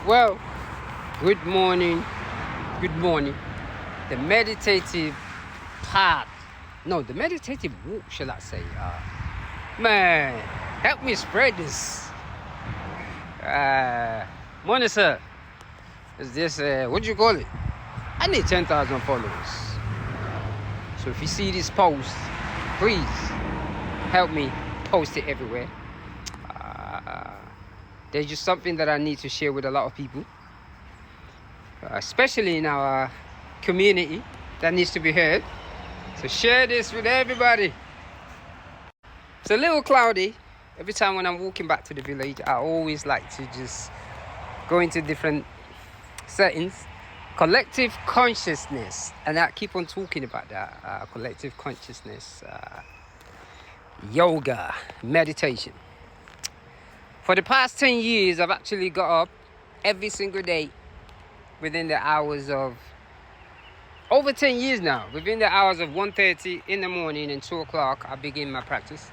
Well, good morning, good morning. The meditative path, no, the meditative walk, shall I say? Man, help me spread this. Morning, sir. Is this, what do you call it? I need 10,000 followers. So if you see this post, please help me post it everywhere. There's just something that I need to share with a lot of people, especially in our community, that needs to be heard. So share this with everybody. It's a little cloudy. Every time when I'm walking back to the village, I always like to just go into different settings. Collective consciousness, and I keep on talking about that. Collective consciousness, yoga, meditation. For the past 10 years, I've actually got up every single day within the hours of, over 10 years now, within the hours of 1:30 in the morning and 2 o'clock, I begin my practice.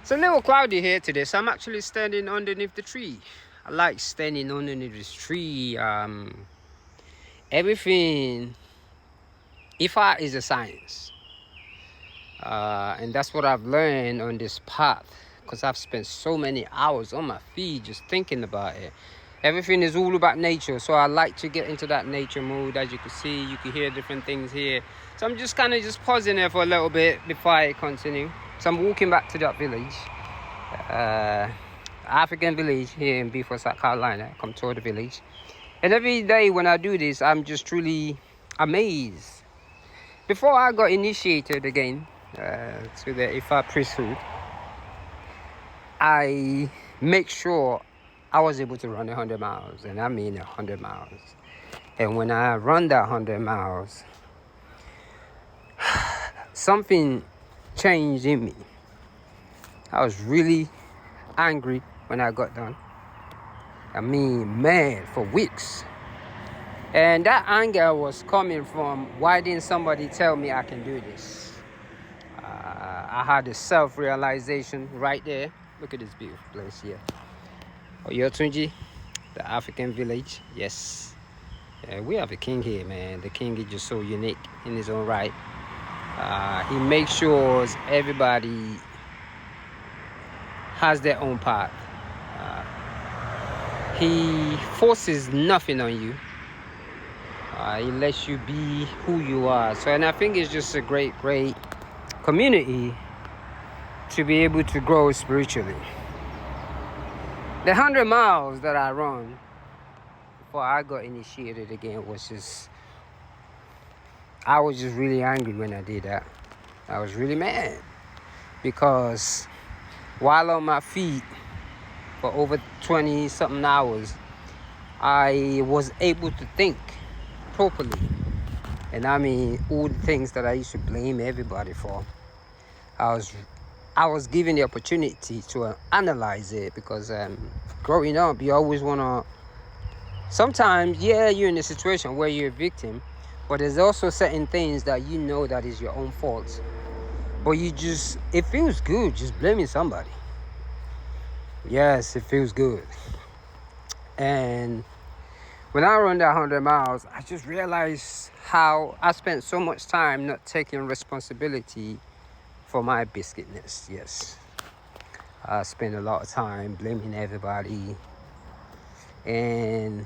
It's a little cloudy here today, so I'm actually standing underneath the tree. I like standing underneath this tree. Everything, Ifa is a science. And that's what I've learned on this path, because I've spent so many hours on my feet just thinking about it. Everything is all about nature, so I like to get into that nature mode. As you can see, you can hear different things here. So I'm just kind of just pausing there for a little bit before I continue. So I'm walking back to that village, African village here in Beaufort, South Carolina. I come to the village. And every day when I do this, I'm just truly amazed. Before I got initiated again to the Ifa priesthood, I make sure I was able to run 100 miles, and I mean 100 miles. And when I run that 100 miles, something changed in me. I was really angry when I got done. I mean, mad for weeks. And that anger was coming from, why didn't somebody tell me I can do this? I had a self-realization right there. Look at this beautiful place here. Oyotunji, the African village. Yes. We have a king here, man. The king is just so unique in his own right. He makes sure everybody has their own path. He forces nothing on you. He lets you be who you are. So, and I think it's just a great community to be able to grow spiritually. The 100 miles that I run before I got initiated again was just, I was just really angry when I did that. I was really mad because while on my feet for over 20 something hours, I was able to think properly. And I mean, all the things that I used to blame everybody for, I was given the opportunity to analyze it, because growing up, you always want to, sometimes, yeah, you're in a situation where you're a victim, but there's also certain things that you know that is your own fault. But it feels good just blaming somebody. Yes, it feels good. And when I run that 100 miles, I just realized how I spent so much time not taking responsibility for my biscuitness. Yes, I spent a lot of time blaming everybody, and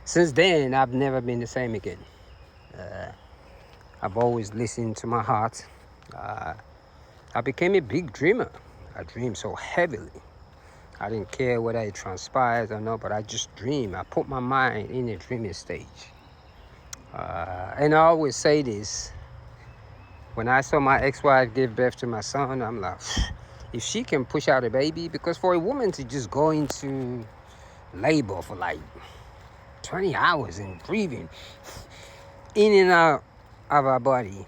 since then I've never been the same again. I've always listened to my heart. I became a big dreamer. I dreamed so heavily. I didn't care whether it transpires or not, but I just dream. I put my mind in a dreaming stage. And I always say this. When I saw my ex-wife give birth to my son, I'm like, if she can push out a baby, because for a woman to just go into labor for like 20 hours and breathing in and out of her body,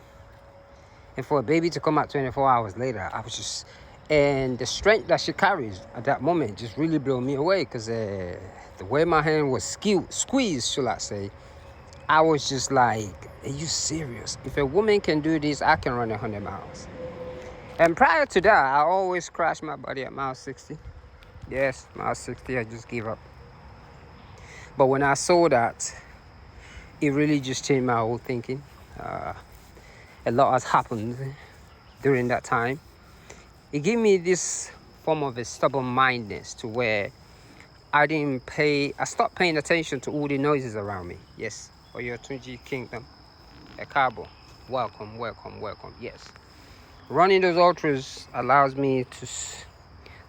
and for a baby to come out 24 hours later, and the strength that she carries at that moment just really blew me away, because the way my hand was squeezed, shall I say, I was just like, are you serious? If a woman can do this, I can run 100 miles. And prior to that, I always crashed my body at mile 60. Yes, mile 60, I just gave up. But when I saw that, it really just changed my whole thinking. A lot has happened during that time. It gave me this form of a stubborn mindedness to where I stopped paying attention to all the noises around me. Yes, for your Tunji Kingdom, a cabo. Welcome, welcome, welcome. Yes. Running those ultras allows me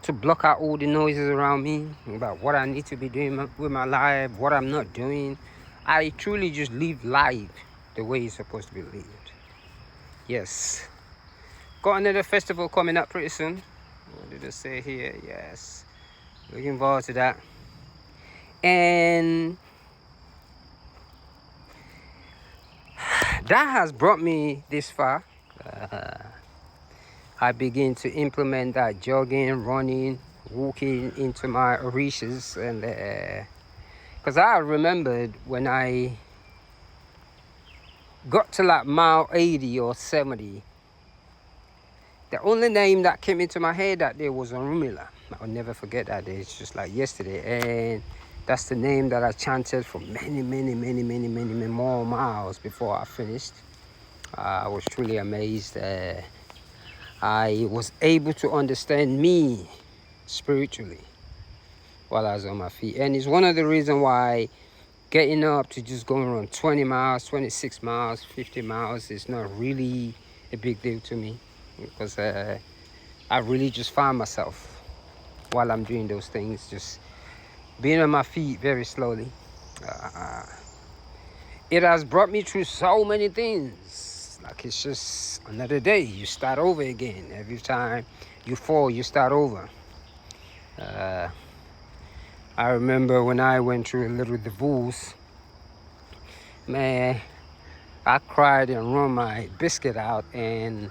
to block out all the noises around me about what I need to be doing with my life, what I'm not doing. I truly just live life the way it's supposed to be lived. Yes. Got another festival coming up pretty soon. What did I say here? Yes. Looking forward to that. And that has brought me this far. I begin to implement that jogging, running, walking into my orishas, and because I remembered when I got to like mile 80 or 70, the only name that came into my head that day was Orunmila. I'll never forget that day. It's just like yesterday, and that's the name that I chanted for many more miles before I finished. I was truly amazed. I was able to understand me spiritually while I was on my feet. And it's one of the reasons why getting up to just going around 20 miles, 26 miles, 50 miles is not really a big deal to me. Because I really just find myself while I'm doing those things, just being on my feet very slowly. It has brought me through so many things. Like it's just another day. You start over again. Every time you fall, you start over. I remember when I went through a little divorce, man, I cried and run my biscuit out. And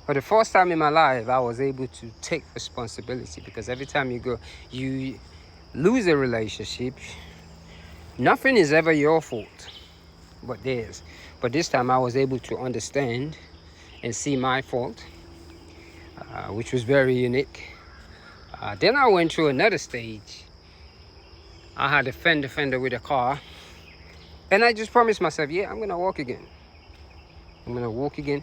for the first time in my life, I was able to take responsibility, because every time you lose a relationship, nothing is ever your fault but theirs. But this time I was able to understand and see my fault, which was very unique. Then I went through another stage. I had a fender with a car, and I just promised myself, yeah, I'm gonna walk again. I'm gonna walk again.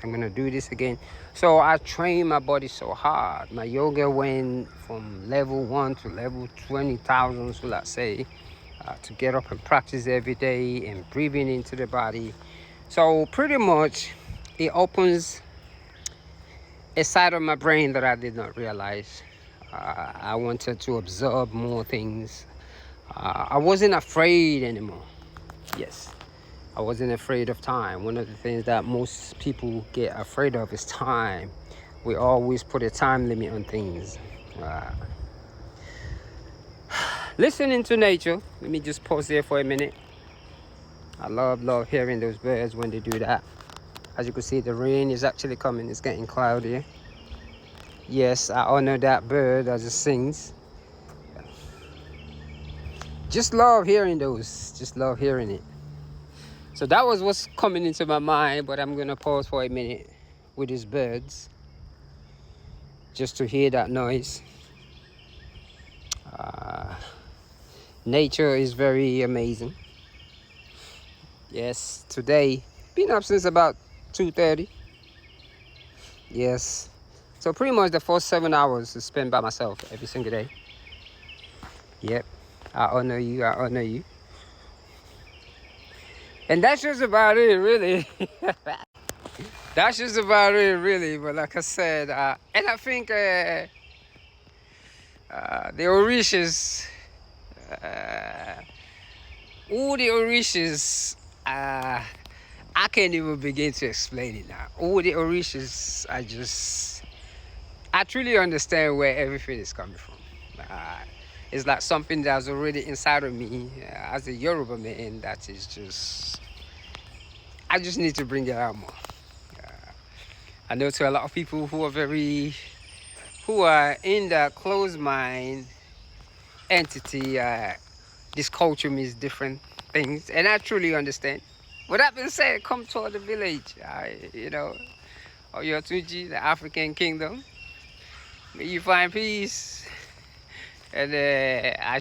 I'm gonna do this again. So I trained my body so hard. My yoga went from level 1 to level 20,000, so let's say, to get up and practice every day and breathing into the body. So pretty much it opens a side of my brain that I did not realize. I wanted to absorb more things. I wasn't afraid anymore. Yes, I wasn't afraid of time. One of the things that most people get afraid of is time. We always put a time limit on things. Listening to nature. Let me just pause there for a minute. I love hearing those birds when they do that. As you can see, the rain is actually coming. It's getting cloudy. Yes, I honor that bird as it sings. Just love hearing those. Just love hearing it. So that was what's coming into my mind, but I'm gonna pause for a minute with these birds just to hear that noise. Nature is very amazing. Yes, today been up since about 2:30. Yes, so pretty much the first 7 hours is spent by myself every single day. Yep, I honor you. I honor you. And that's just about it, really. That's just about it, really. But like I said, and I think the Orishas, all the Orishas, I can't even begin to explain it now. All the Orishas, I truly understand where everything is coming from. It's like something that's already inside of me as a Yoruba man. That is just, I just need to bring it out more. I know to a lot of people who are in the closed mind entity, this culture means different things, and I truly understand. With that being said, come to the village, Oyotunji, the African kingdom. May you find peace, and I